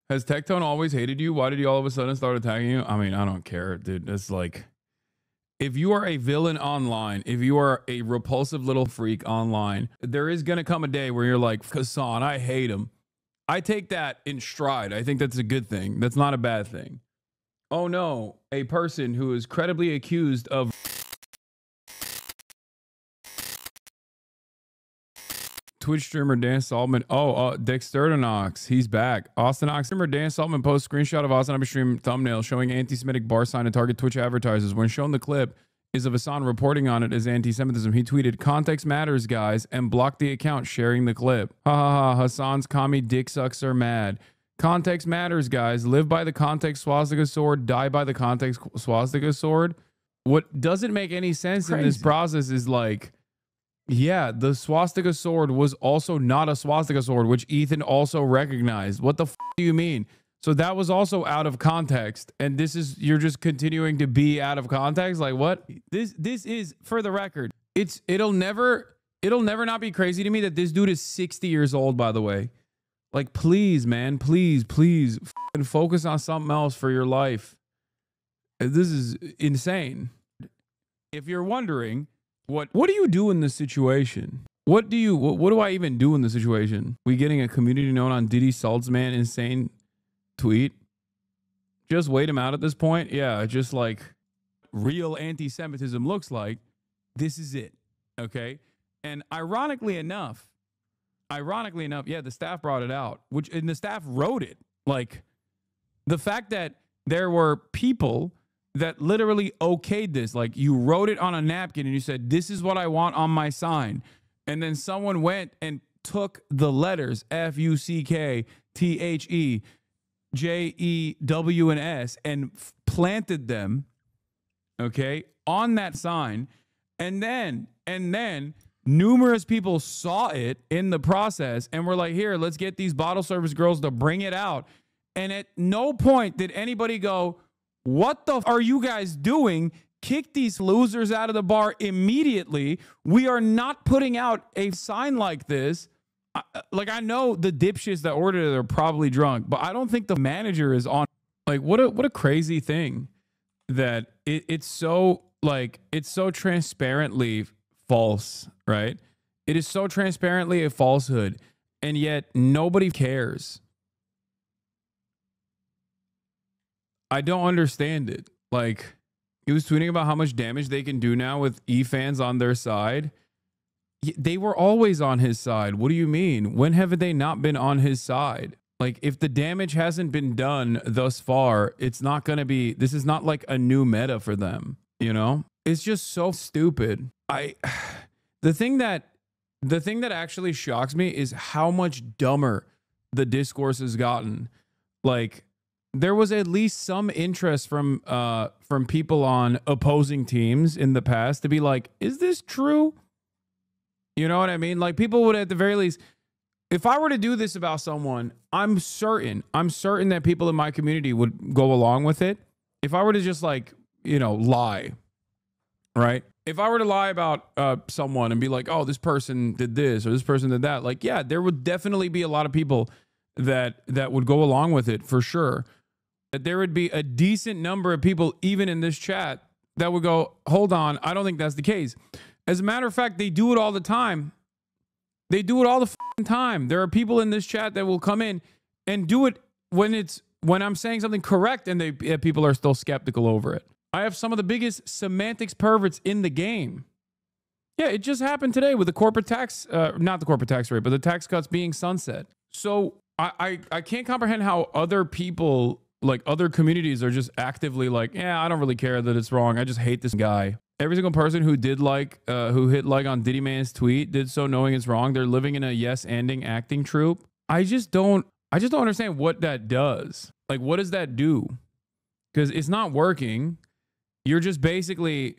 Has Tectone always hated you? Why did he all of a sudden start attacking you? I mean, I don't care, dude. It's like, if you are a villain online, if you are a repulsive little freak online, there is going to come a day where you're like, Hasan, I hate him. I take that in stride. I think that's a good thing. That's not a bad thing. Oh no, a person who is credibly accused of Twitch streamer Dan Saltman. Dextertonox. He's back. Austin Ox streamer Dan Saltman posts screenshot of HasanAbi stream thumbnail showing anti-Semitic bar sign to target Twitch advertisers. When shown the clip is of Hasan reporting on it as anti-Semitism, he tweeted, "Context matters, guys," and blocked the account sharing the clip. Ha ha ha. Hasan's commie dick sucks are mad. Context matters, guys. Live by the context swastika sword. Die by the context swastika sword. What doesn't make any sense in this process is like, yeah, the swastika sword was also not a swastika sword, which Ethan also recognized. What the f do you mean? So that was also out of context, and this is, you're just continuing to be out of context. Like what? This is, for the record, it'll never not be crazy to me that this dude is 60 years old. By the way, like please, man, please focus on something else for your life. This is insane. If you're wondering, what do you do in this situation? What do I even do in this situation? We getting a community note on Diddy Saltzman insane tweet? Just wait him out at this point? Yeah, just like real anti-Semitism looks like. This is it. Okay? And ironically enough, yeah, the staff brought it out, and the staff wrote it. Like the fact that there were people that literally okayed this. Like you wrote it on a napkin and you said, "This is what I want on my sign." And then someone went and took the letters FUCK, THE, JEW, and S and planted them, okay, on that sign. And then numerous people saw it in the process and were like, "Here, let's get these bottle service girls to bring it out." And at no point did anybody go, "What the f are you guys doing? Kick these losers out of the bar immediately. We are not putting out a sign like this." Like, I know the dipshits that ordered it are probably drunk, but I don't think the manager is on. Like, what a crazy thing that it's so, like, it's so transparently false, right? It is so transparently a falsehood, and yet nobody cares. I don't understand it. Like, he was tweeting about how much damage they can do now with E-fans on their side. They were always on his side. What do you mean? When have they not been on his side? Like, if the damage hasn't been done thus far, it's not going to be, this is not like a new meta for them, you know? It's just so stupid. The thing that actually shocks me is how much dumber the discourse has gotten. Like, there was at least some interest from people on opposing teams in the past to be like, is this true? You know what I mean? Like, people would at the very least, if I were to do this about someone, I'm certain that people in my community would go along with it. If I were to just, like, you know, lie, right? If I were to lie about someone and be like, "Oh, this person did this or this person did that," like, yeah, there would definitely be a lot of people that would go along with it for sure. That there would be a decent number of people, even in this chat, that would go, "Hold on, I don't think that's the case." As a matter of fact, they do it all the time. They do it all the time. There are people in this chat that will come in and do it when I'm saying something correct, and people are still skeptical over it. I have some of the biggest semantics perverts in the game. Yeah, it just happened today with the corporate tax, not the corporate tax rate, but the tax cuts being sunset. So I can't comprehend how other people, like other communities, are just actively like, "Yeah, I don't really care that it's wrong. I just hate this guy." Every single person who did who hit like on Diddy Man's tweet did so knowing it's wrong. They're living in a yes-anding acting troupe. I just don't understand what that does. Like, what does that do? Because it's not working. You're just basically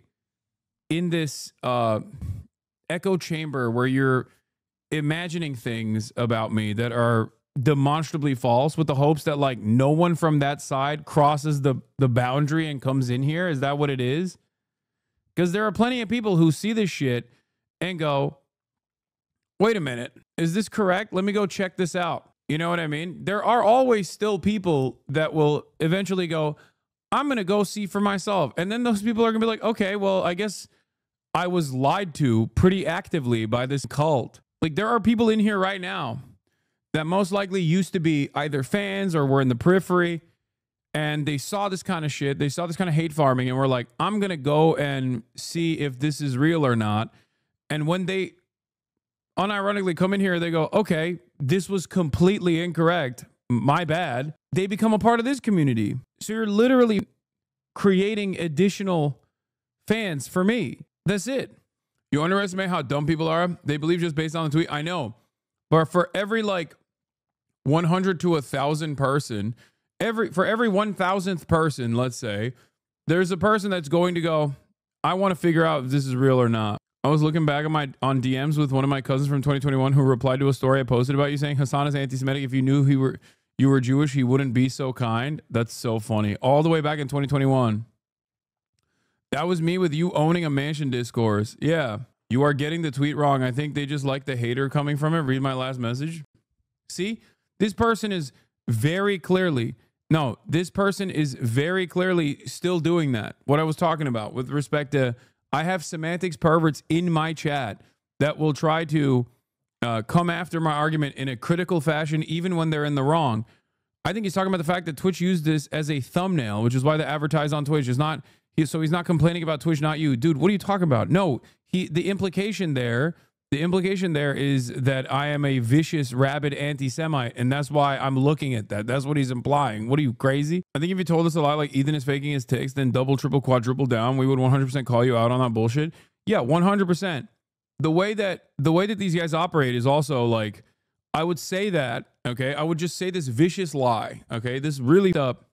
in this echo chamber where you're imagining things about me that are demonstrably false with the hopes that, like, no one from that side crosses the boundary and comes in here. Is that what it is? Because there are plenty of people who see this shit and go, "Wait a minute, is this correct? Let me go check this out." You know what I mean? There are always still people that will eventually go, I'm going to go see for myself. And then those people are going to be like, okay, well, I guess I was lied to pretty actively by this cult. Like, there are people in here right now that most likely used to be either fans or were in the periphery, and they saw this kind of shit. They saw this kind of hate farming and were like, I'm going to go and see if this is real or not. And when they unironically come in here, they go, okay, this was completely incorrect. My bad. They become a part of this community. So you're literally creating additional fans for me. That's it. You underestimate how dumb people are. They believe just based on the tweet. I know. But for every like 100 to 1,000 person, for every 1,000th person, let's say, there's a person that's going to go, I want to figure out if this is real or not. I was looking back on DMs with one of my cousins from 2021 who replied to a story I posted about you saying Hasan is anti-Semitic. If you knew you were Jewish, he wouldn't be so kind. That's so funny. All the way back in 2021. That was me with you owning a mansion discourse. Yeah, you are getting the tweet wrong. I think they just like the hater coming from it. Read my last message. See, this person is very clearly, this person is very clearly still doing that. What I was talking about with respect to, I have semantics perverts in my chat that will try to come after my argument in a critical fashion, even when they're in the wrong. I think he's talking about the fact that Twitch used this as a thumbnail, which is why they advertise on Twitch. So he's not complaining about Twitch, not you. Dude, what are you talking about? No, the implication there is that I am a vicious, rabid anti-Semite, and that's why I'm looking at that. That's what he's implying. What are you, crazy? I think if you told us a lie like Ethan is faking his ticks, then double, triple, quadruple down, we would 100% call you out on that bullshit. Yeah, 100%. The way that these guys operate is also like, I would say that, okay? I would just say this vicious lie, okay? This really up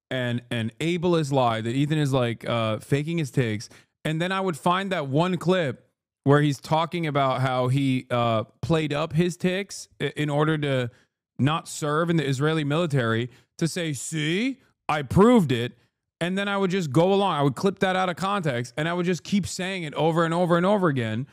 and an ableist lie that Ethan is like faking his ticks, and then I would find that one clip where he's talking about how he played up his ticks in order to not serve in the Israeli military, to say, see, I proved it. And then I would just go along. I would clip that out of context, and I would just keep saying it over and over and over again.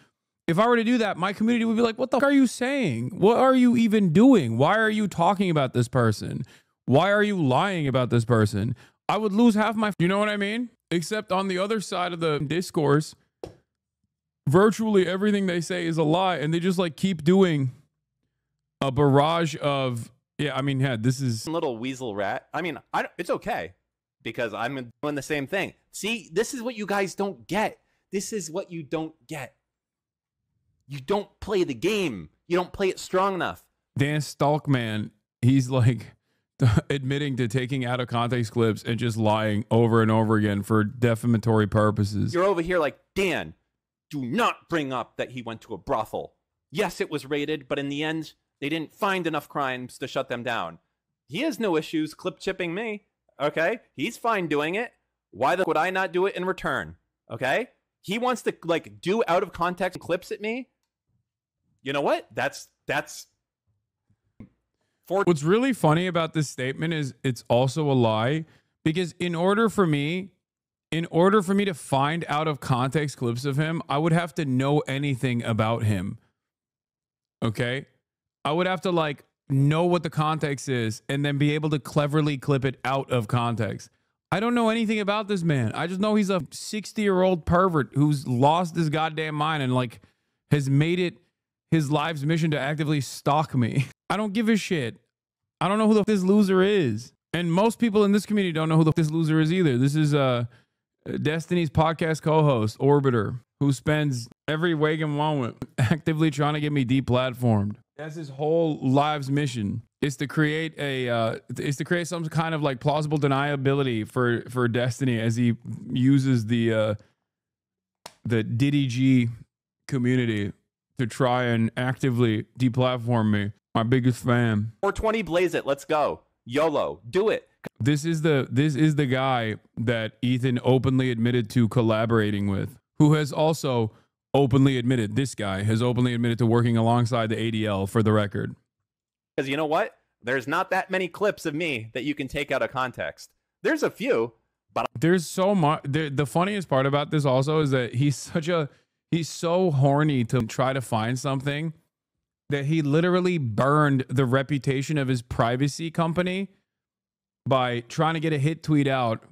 If I were to do that, my community would be like, what the fuck are you saying? What are you even doing? Why are you talking about this person? Why are you lying about this person? I would lose half my, you know what I mean? Except on the other side of the discourse, virtually everything they say is a lie, and they just like keep doing a barrage of, this is little weasel rat. I mean, it's okay because I'm doing the same thing. See, this is what you guys don't get. This is what you don't get. You don't play the game. You don't play it strong enough. Dan Stalkman, he's like admitting to taking out of context clips and just lying over and over again for defamatory purposes. You're over here like, Dan, do not bring up that he went to a brothel. Yes, it was raided, but in the end, they didn't find enough crimes to shut them down. He has no issues clip chipping me, okay? He's fine doing it. Why would I not do it in return, okay? He wants to, like, do out of context clips at me. You know what? That's What's really funny about this statement is it's also a lie, because in order for me to find out of context clips of him, I would have to know anything about him. Okay? I would have to like know what the context is and then be able to cleverly clip it out of context. I don't know anything about this man. I just know he's a 60-year-old pervert who's lost his goddamn mind and like has made it his life's mission to actively stalk me. I don't give a shit. I don't know who the this loser is. And most people in this community don't know who this loser is either. This is Destiny's podcast co-host, Orbiter, who spends every waking moment actively trying to get me deplatformed. That's his whole life's mission, is to create some kind of like plausible deniability for Destiny as he uses the Diddy G community to try and actively deplatform me. My biggest fan. 420 blaze it. Let's go. YOLO. Do it. This is the guy that Ethan openly admitted to collaborating with, who has also openly admitted, this guy has openly admitted to working alongside the ADL, for the record. Because you know what? There's not that many clips of me that you can take out of context. There's a few, but there's so much. The funniest part about this also is that he's so horny to try to find something that he literally burned the reputation of his privacy company by trying to get a hit tweet out,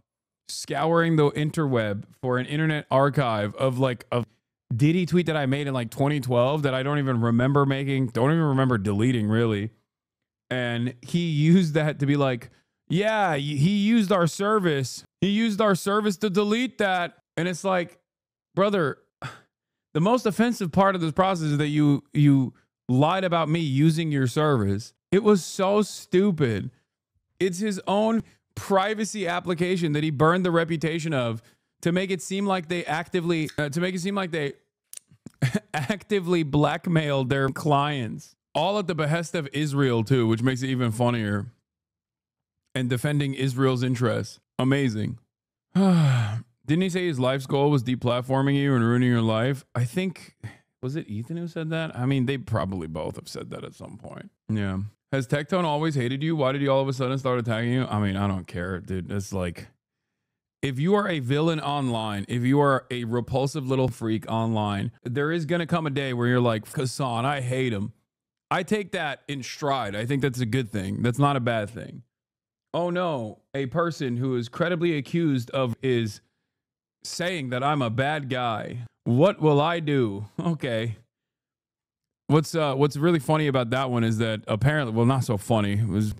scouring the interweb for an internet archive of like a Diddy tweet that I made in like 2012 that I don't even remember making, don't even remember deleting really. And he used that to be like, yeah, he used our service. He used our service to delete that. And it's like, brother, the most offensive part of this process is that you lied about me using your service. It was so stupid. It's his own privacy application that he burned the reputation of to make it seem like they actively actively blackmailed their clients, all at the behest of Israel too, which makes it even funnier. And defending Israel's interests. Amazing. Didn't he say his life's goal was deplatforming you and ruining your life? I think, was it Ethan who said that? I mean, they probably both have said that at some point. Yeah. Has Tectone always hated you? Why did he all of a sudden start attacking you? I mean, I don't care, dude. It's like, if you are a villain online, if you are a repulsive little freak online, there is going to come a day where you're like, Hasan, I hate him. I take that in stride. I think that's a good thing. That's not a bad thing. Oh no, a person who is credibly accused of is saying that I'm a bad guy. What will I do? Okay. What's really funny about that one is that apparently, well, not so funny. It was,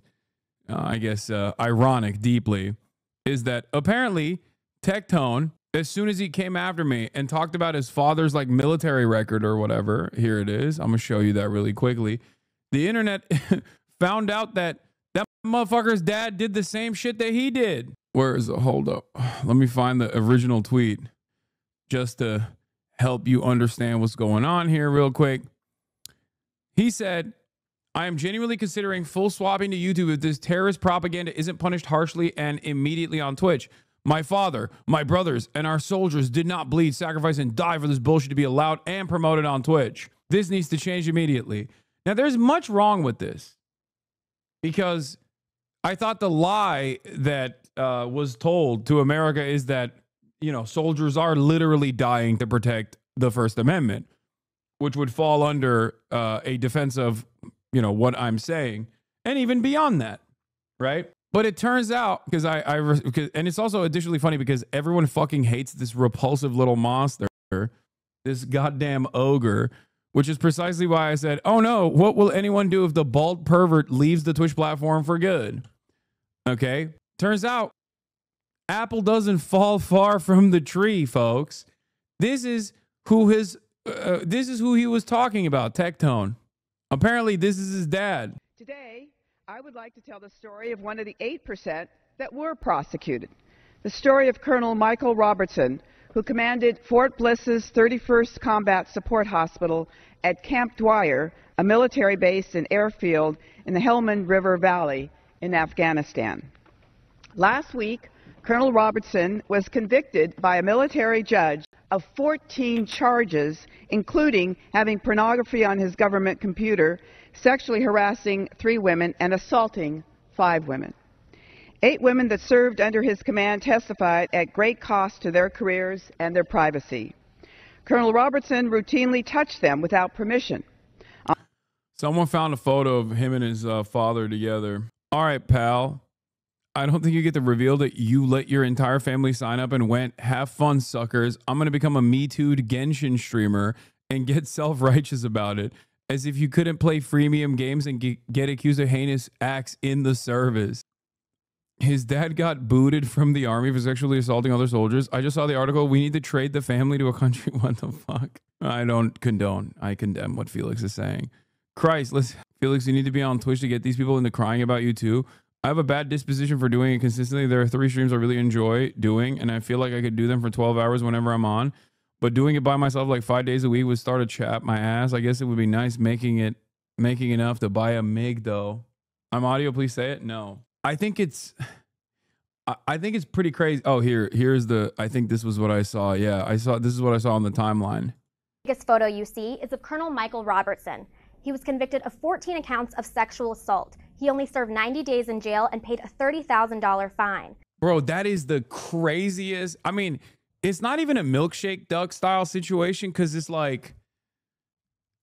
I guess, ironic deeply, is that apparently Tectone, as soon as he came after me and talked about his father's like military record or whatever, here it is. I'm gonna show you that really quickly. The internet found out that motherfucker's dad did the same shit that he did. Where is it? Hold up. Let me find the original tweet just to help you understand what's going on here real quick. He said, I am genuinely considering full swapping to YouTube if this terrorist propaganda isn't punished harshly and immediately on Twitch. My father, my brothers, and our soldiers did not bleed, sacrifice, and die for this bullshit to be allowed and promoted on Twitch. This needs to change immediately. Now, there's much wrong with this because I thought the lie that was told to America is that, you know, soldiers are literally dying to protect the First Amendment, which would fall under a defense of, you know, what I'm saying, and even beyond that, right? But it turns out, and it's also additionally funny because everyone fucking hates this repulsive little monster, this goddamn ogre, which is precisely why I said, oh no, what will anyone do if the bald pervert leaves the Twitch platform for good? Okay. Turns out Apple doesn't fall far from the tree, folks. This is who he was talking about, Tectone. Apparently, this is his dad. Today, I would like to tell the story of one of the 8% that were prosecuted. The story of Colonel Michael Robertson, who commanded Fort Bliss's 31st Combat Support Hospital at Camp Dwyer, a military base and airfield in the Helmand River Valley in Afghanistan. Last week, Colonel Robertson was convicted by a military judge of 14 charges, including having pornography on his government computer, sexually harassing 3 women, and assaulting 5 women. 8 women that served under his command testified at great cost to their careers and their privacy. Colonel Robertson routinely touched them without permission. Someone found a photo of him and his father together. All right, pal. I don't think you get to reveal that you let your entire family sign up and went, have fun, suckers. I'm going to become a Me Too'd Genshin streamer and get self-righteous about it, as if you couldn't play freemium games and get accused of heinous acts in the service. His dad got booted from the army for sexually assaulting other soldiers. I just saw the article. We need to trade the family to a country. What the fuck? I don't condone. I condemn what Felix is saying. Christ, listen, Felix, you need to be on Twitch to get these people into crying about you too. I have a bad disposition for doing it consistently. There are 3 streams I really enjoy doing, and I feel like I could do them for 12 hours whenever I'm on. But doing it by myself like 5 days a week would start to chap my ass. I guess it would be nice making enough to buy a MiG though. I'm audio, please say it. No. I think it's pretty crazy. Oh, here's the, I think this was what I saw. Yeah, this is what I saw on the timeline. The biggest photo you see is of Colonel Michael Robertson. He was convicted of 14 accounts of sexual assault. He only served 90 days in jail and paid a $30,000 fine. Bro, that is the craziest. I mean, it's not even a milkshake duck style situation because it's like,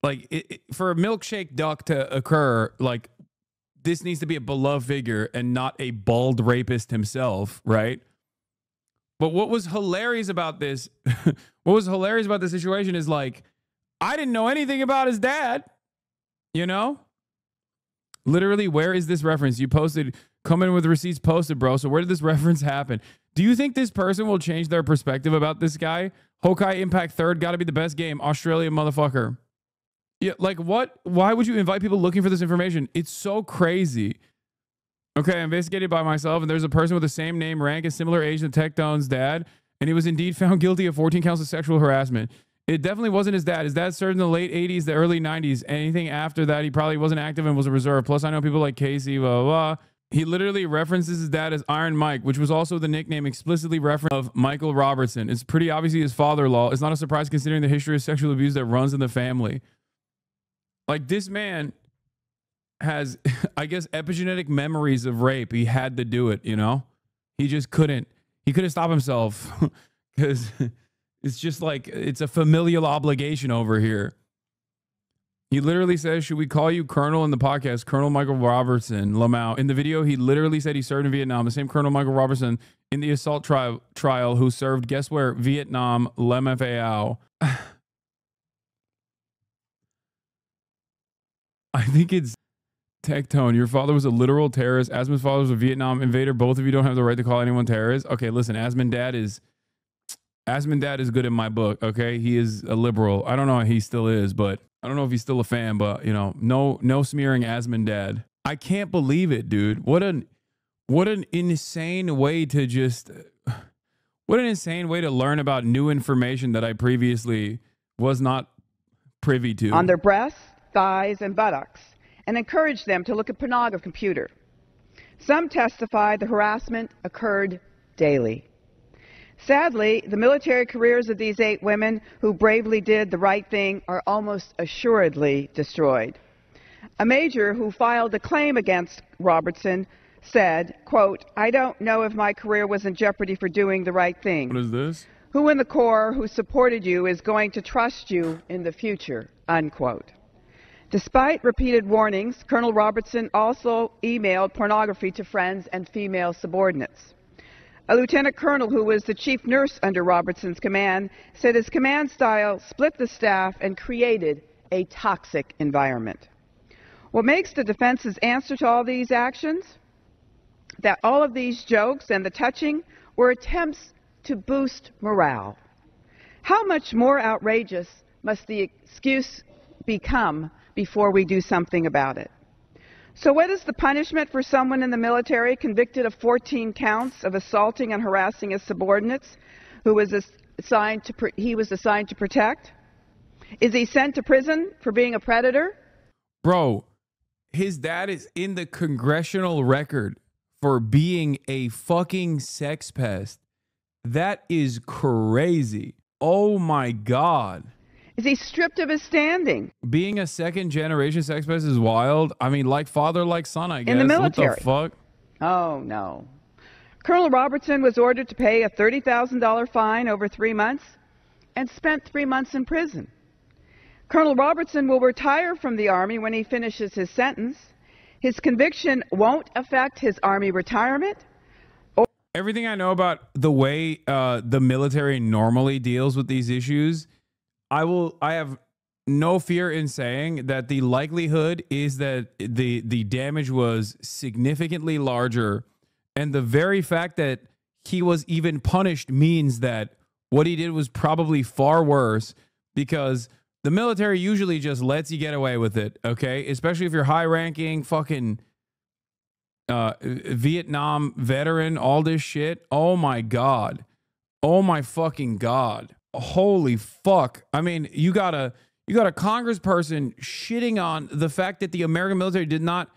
Like for a milkshake duck to occur, like this needs to be a beloved figure and not a bald rapist himself, right? But what was hilarious about this, situation is like, I didn't know anything about his dad, you know? Literally, where is this reference? You posted, come in with receipts posted, bro. So where did this reference happen? Do you think this person will change their perspective about this guy? Hokai Impact third, got to be the best game. Australia motherfucker. Yeah, like what? Why would you invite people looking for this information? It's so crazy. Okay, I investigated by myself, and there's a person with the same name, rank, and similar age to Tectone's dad, and he was indeed found guilty of 14 counts of sexual harassment. It definitely wasn't his dad. His dad served in the late 80s, the early 90s. Anything after that, he probably wasn't active and was a reserve. Plus, I know people like Casey, blah, blah, blah. He literally references his dad as Iron Mike, which was also the nickname explicitly referenced of Michael Robertson. It's pretty obviously his father-in-law. It's not a surprise considering the history of sexual abuse that runs in the family. Like, this man has, I guess, epigenetic memories of rape. He had to do it, you know? He just couldn't. He couldn't stop himself because it's just like, it's a familial obligation over here. He literally says, should we call you Colonel in the podcast? Colonel Michael Robertson, Lamau. In the video, he literally said he served in Vietnam. The same Colonel Michael Robertson in the assault trial who served, guess where? Vietnam, Lem Fao. I think it's Tectone. Your father was a literal terrorist. Asmon's father was a Vietnam invader. Both of you don't have the right to call anyone terrorist. Okay, listen, Asmon dad is good in my book, okay? He is a liberal. I don't know if he still is, but I don't know if he's still a fan, but you know, no smearing Asmon dad. I can't believe it, dude. What an insane way to learn about new information that I previously was not privy to. On their breasts, thighs, and buttocks, and encourage them to look at pornography computer. Some testify the harassment occurred daily. Sadly, the military careers of these 8 women who bravely did the right thing are almost assuredly destroyed. A major who filed a claim against Robertson said, quote, I don't know if my career was in jeopardy for doing the right thing. What is this? Who in the Corps who supported you is going to trust you in the future, unquote. Despite repeated warnings, Colonel Robertson also emailed pornography to friends and female subordinates. A lieutenant colonel who was the chief nurse under Robertson's command said his command style split the staff and created a toxic environment. What makes the defense's answer to all these actions? That all of these jokes and the touching were attempts to boost morale. How much more outrageous must the excuse become before we do something about it? So what is the punishment for someone in the military convicted of 14 counts of assaulting and harassing his subordinates who was assigned to protect? Is he sent to prison for being a predator? Bro, his dad is in the congressional record for being a fucking sex pest. That is crazy. Oh my God. Is he stripped of his standing? Being a second generation sex pest is wild. I mean, like father, like son, I guess. In the military. What the fuck? Oh, no. Colonel Robertson was ordered to pay a $30,000 fine over 3 months and spent 3 months in prison. Colonel Robertson will retire from the Army when he finishes his sentence. His conviction won't affect his Army retirement. Everything I know about the way the military normally deals with these issues, I have no fear in saying that the likelihood is that the damage was significantly larger, and the very fact that he was even punished means that what he did was probably far worse, because the military usually just lets you get away with it, okay? Especially if you're high-ranking fucking Vietnam veteran, all this shit. Oh my God. Oh my fucking God. Holy fuck. I mean, you got a congressperson shitting on the fact that the American military did not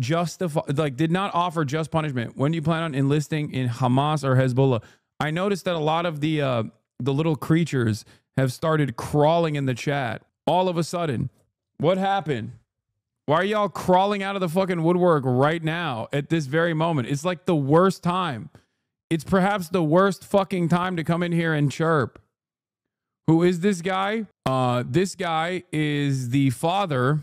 offer just punishment. When do you plan on enlisting in Hamas or Hezbollah? I noticed that a lot of the little creatures have started crawling in the chat. All of a sudden, what happened? Why are y'all crawling out of the fucking woodwork right now at this very moment? It's like the worst time. It's perhaps the worst fucking time to come in here and chirp. Who is this guy? This guy is the father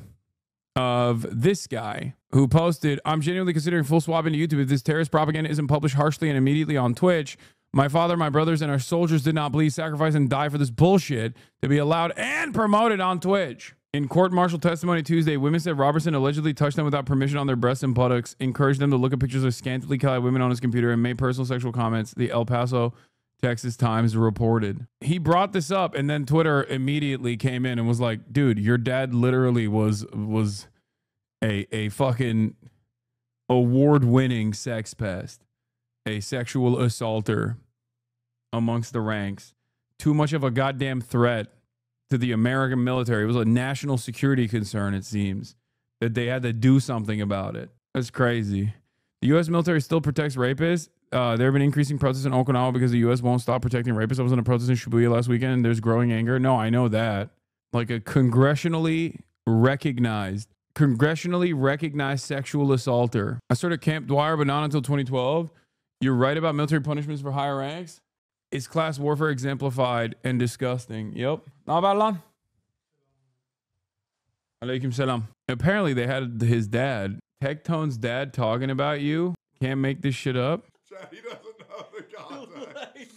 of this guy who posted, I'm genuinely considering full swap into YouTube if this terrorist propaganda isn't published harshly and immediately on Twitch. My father, my brothers, and our soldiers did not bleed, sacrifice, and die for this bullshit to be allowed and promoted on Twitch. In court-martial testimony Tuesday, women said Robertson allegedly touched them without permission on their breasts and buttocks, encouraged them to look at pictures of scantily clad women on his computer, and made personal sexual comments, the El Paso, Texas Times reported. He brought this up, and then Twitter immediately came in and was like, dude, your dad literally was a fucking award-winning sex pest, a sexual assaulter amongst the ranks. Too much of a goddamn threat to the American military. It was a national security concern, it seems, that they had to do something about it. That's crazy. The U.S. military still protects rapists. There have been increasing protests in Okinawa because the U.S. won't stop protecting rapists. I was in a protest in Shibuya last weekend, and there's growing anger. No, I know that. Like a congressionally recognized sexual assaulter. I started Camp Dwyer, but not until 2012. You're right about military punishments for higher ranks. It's class warfare exemplified and disgusting. Yep. Alaikum salam. Apparently they had his dad, Tectone's dad, talking about you. Can't make this shit up. He doesn't know the context.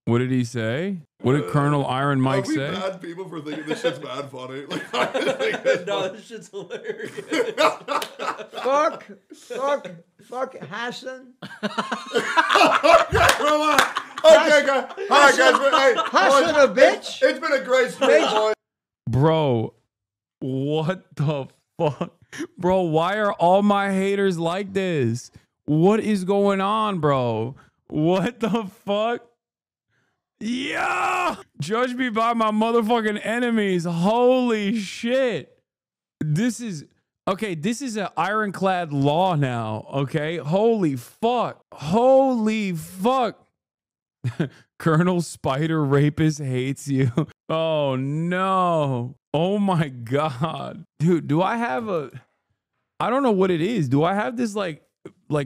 What did he say? What did Colonel Iron Mike Are we say? bad people for thinking this shit's bad funny? Like, I think it's No, this shit's hilarious. Fuck Hasan. Okay, come on. Okay, guys. All right, guys. Hey, Hasan a bitch. it's been a great stream, boys. Bro, what the fuck? Bro, why are all my haters like this? What is going on, bro? What the fuck? Yeah! Judge me by my motherfucking enemies. Holy shit. This is... Okay, this is an ironclad law now, okay? Holy fuck. Holy fuck. Colonel Spider Rapist hates you. Oh, no. Oh, my God. Dude, do I have a... I don't know what it is. Do I have this, like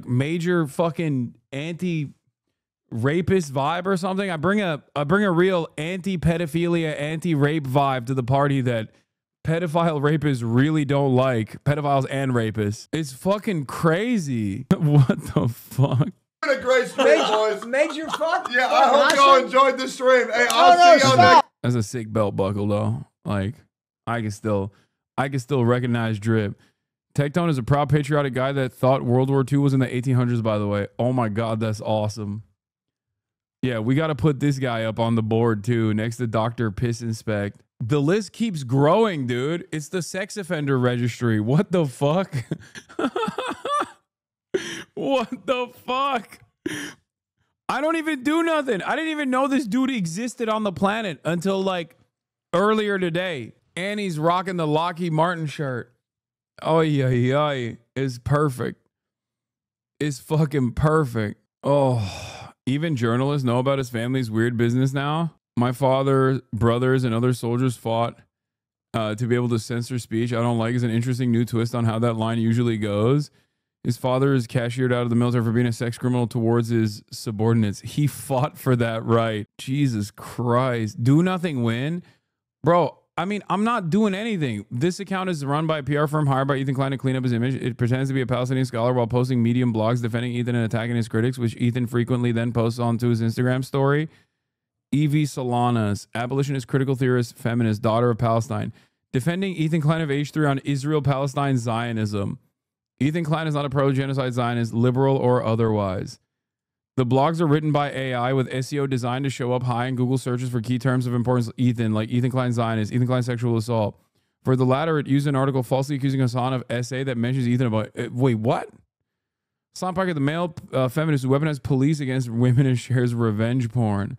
major fucking anti-rapist vibe or something? I bring a real anti-pedophilia, anti-rape vibe to the party that pedophile rapists really don't like. Pedophiles and rapists. It's fucking crazy. What the fuck? It's been a great stream, boys. Major fuck. Yeah, I hope y'all enjoyed the stream. Hey, I'll see y'all stop. next. That's a sick belt buckle though. Like I can still recognize drip. Tectone is a proud patriotic guy that thought World War II was in the 1800s, by the way. Oh my God, that's awesome. Yeah, we got to put this guy up on the board too, next to Dr. Piss Inspect. The list keeps growing, dude. It's the sex offender registry. What the fuck? What the fuck? I don't even do nothing. I didn't even know this dude existed on the planet until like earlier today. And he's rocking the Lockheed Martin shirt. Oh, yeah. It's perfect. It's fucking perfect. Oh, even journalists know about his family's weird business now. My father, brothers, and other soldiers fought to be able to censor speech. I don't like is an interesting new twist on how that line usually goes. His father is cashiered out of the military for being a sex criminal towards his subordinates. He fought for that right. Jesus Christ. Do nothing, win. Bro, I mean, I'm not doing anything. This account is run by a PR firm hired by Ethan Klein to clean up his image. It pretends to be a Palestinian scholar while posting Medium blogs defending Ethan and attacking his critics, which Ethan frequently then posts onto his Instagram story. Evie Solanas, abolitionist, critical theorist, feminist, daughter of Palestine, defending Ethan Klein of H3 on Israel-Palestine Zionism. Ethan Klein is not a pro-genocide Zionist, liberal or otherwise. The blogs are written by AI with SEO designed to show up high in Google searches for key terms of importance. Ethan, like Ethan Klein Zionist, Ethan Klein sexual assault. For the latter, it used an article falsely accusing Hasan of SA that mentions Ethan about... wait, what? Hasan Parker, the male feminist who weaponized police against women and shares revenge porn.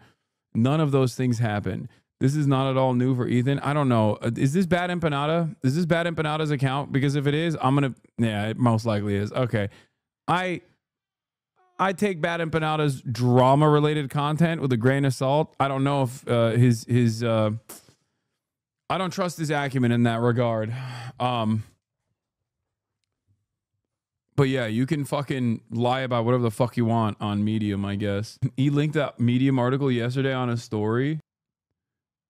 None of those things happen. This is not at all new for Ethan. I don't know. Is this Bad Empanada? Is this Bad Empanada's account? Because if it is, I'm going to... Yeah, it most likely is. Okay. I take Bad Empanada's drama-related content with a grain of salt. I don't know if his I don't trust his acumen in that regard. But yeah, you can fucking lie about whatever the fuck you want on Medium, I guess. He linked that Medium article yesterday on his story.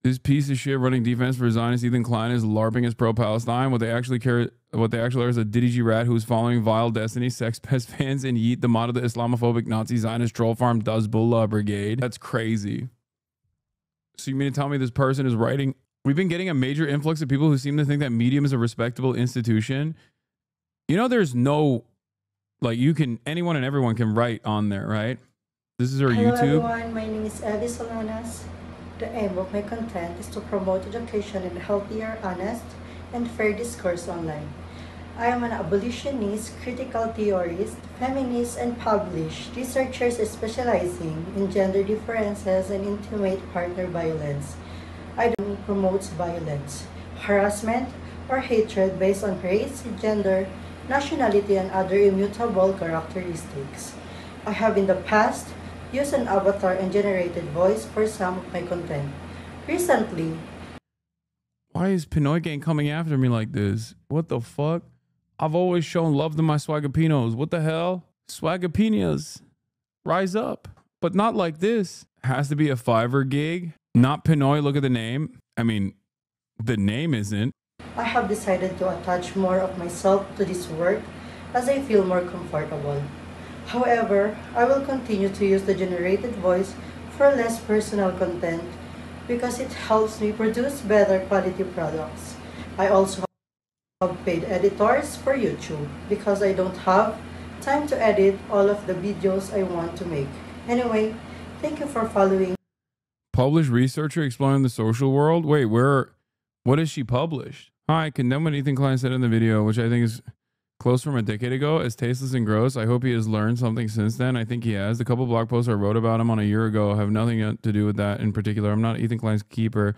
This piece of shit running defense for Zionist Ethan Klein is LARPing as pro-Palestine. What they actually are is a Diddy G rat who's following Vile Destiny, Sex Pest fans, and Yeet, the mod of the Islamophobic Nazi Zionist troll farm Dazbullah Brigade. That's crazy. So you mean to tell me this person is writing? We've been getting a major influx of people who seem to think that Medium is a respectable institution. You know, there's no, like, anyone and everyone can write on there, right? This is our Hello YouTube. everyone, my name is Evie Solanas. The aim of my content is to promote education and healthier, honest, and fair discourse online. I am an abolitionist, critical theorist, feminist, and published researcher specializing in gender differences and intimate partner violence. I don't promote violence, harassment, or hatred based on race, gender, nationality, and other immutable characteristics. I have in the past used an avatar and generated voice for some of my content. Recently, Why is Pinoy Gang coming after me like this? What the fuck? I've always shown love to my Swagapinos. What the hell? Swagapinos, rise up. But not like this. Has to be a Fiverr gig. Not Pinoy, look at the name. I mean, the name isn't. I have decided to attach more of myself to this work as I feel more comfortable. However, I will continue to use the generated voice for less personal content because it helps me produce better quality products. I also have paid editors for YouTube because I don't have time to edit all of the videos I want to make. Anyway, thank you for following. Published researcher exploring the social world? Wait, what is she published? Hi, condemn what Ethan Klein said in the video, which I think is close from a decade ago, as tasteless and gross. I hope he has learned something since then. I think he has. The couple blog posts I wrote about him on a year ago have nothing to do with that in particular. I'm not Ethan Klein's keeper.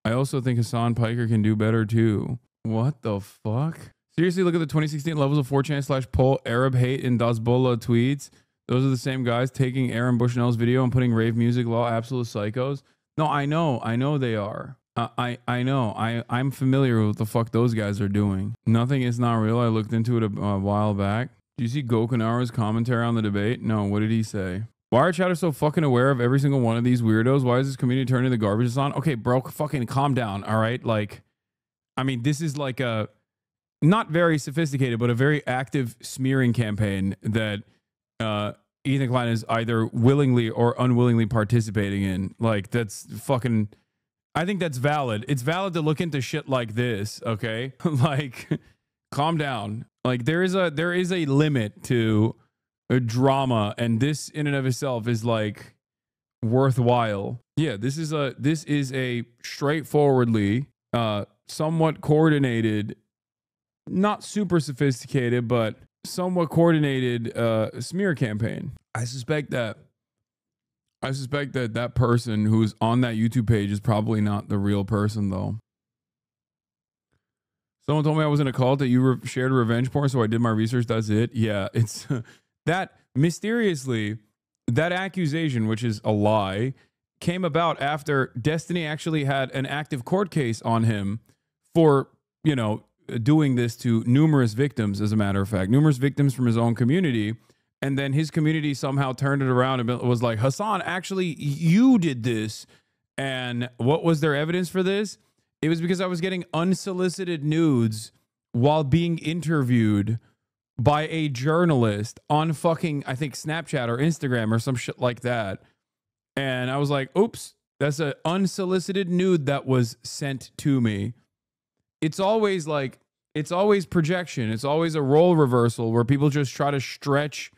I also think Hasan Piker can do better too. What the fuck? Seriously, look at the 2016 levels of 4chan/poll Arab hate in Dazbullah tweets. Those are the same guys taking Aaron Bushnell's video and putting rave music law absolute psychos. No, I know they are. I know. I'm familiar with what the fuck those guys are doing. Nothing is not real. I looked into it a while back. Do you see Gokunaro's commentary on the debate? No, what did he say? Why are chatters so fucking aware of every single one of these weirdos? Why is this community turning the garbage on? Okay, bro, fucking calm down, all right? Like, I mean, this is like a not very sophisticated, but a very active smearing campaign that Ethan Klein is either willingly or unwillingly participating in. Like, that's fucking... I think that's valid. It's valid to look into shit like this, okay? Like, calm down. Like, there is a limit to a drama, and this in and of itself is like worthwhile. Yeah, this is a straightforwardly somewhat coordinated, not super sophisticated, but somewhat coordinated smear campaign. I suspect that that person who's on that YouTube page is probably not the real person, though. Someone told me I was in a cult that you shared revenge porn, so I did my research. That's it. Yeah, it's that mysteriously, that accusation, which is a lie, came about after Destiny actually had an active court case on him for, you know, doing this to numerous victims, as a matter of fact, numerous victims from his own community. And then his community somehow turned it around and was like, Hasan, actually, you did this. And what was their evidence for this? It was because I was getting unsolicited nudes while being interviewed by a journalist on fucking, I think, Snapchat or Instagram or some shit like that. And I was like, oops, that's an unsolicited nude that was sent to me. It's always like, it's always projection. It's always a role reversal where people just try to stretch.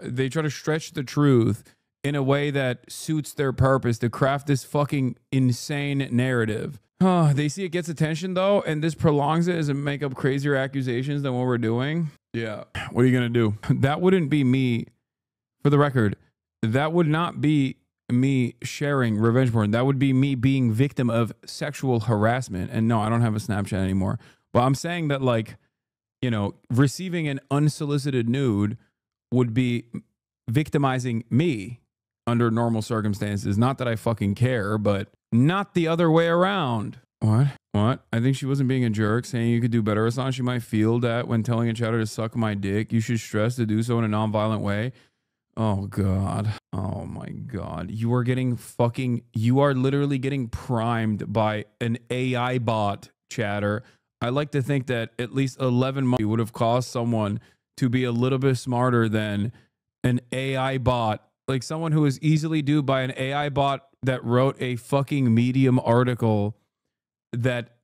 They try to stretch the truth in a way that suits their purpose to craft this fucking insane narrative. They see it gets attention though, and this prolongs it as it make up crazier accusations than what we're doing. Yeah. What are you going to do? That wouldn't be me, for the record. That would not be me sharing revenge porn. That would be me being victim of sexual harassment. And no, I don't have a Snapchat anymore. But I'm saying that, like, you know, receiving an unsolicited nude would be victimizing me under normal circumstances. Not that I fucking care, but not the other way around. What? I think she wasn't being a jerk, saying you could do better, Hasan. She might feel that when telling a chatter to suck my dick. You should stress to do so in a non-violent way. Oh God. Oh my God. You are literally getting primed by an AI bot, chatter. I like to think that at least 11 months would have caused someone to be a little bit smarter than an AI bot, like someone who is easily duped by an AI bot that wrote a fucking Medium article that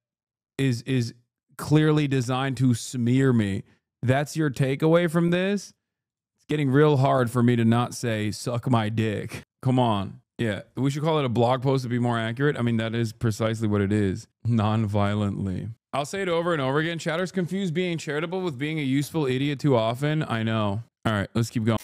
is clearly designed to smear me. That's your takeaway from this? It's getting real hard for me to not say suck my dick. Come on. Yeah, we should call it a blog post to be more accurate. I mean, that is precisely what it is. Non-violently. I'll say it over and over again. Chatters confuse being charitable with being a useful idiot too often. I know. All right, let's keep going.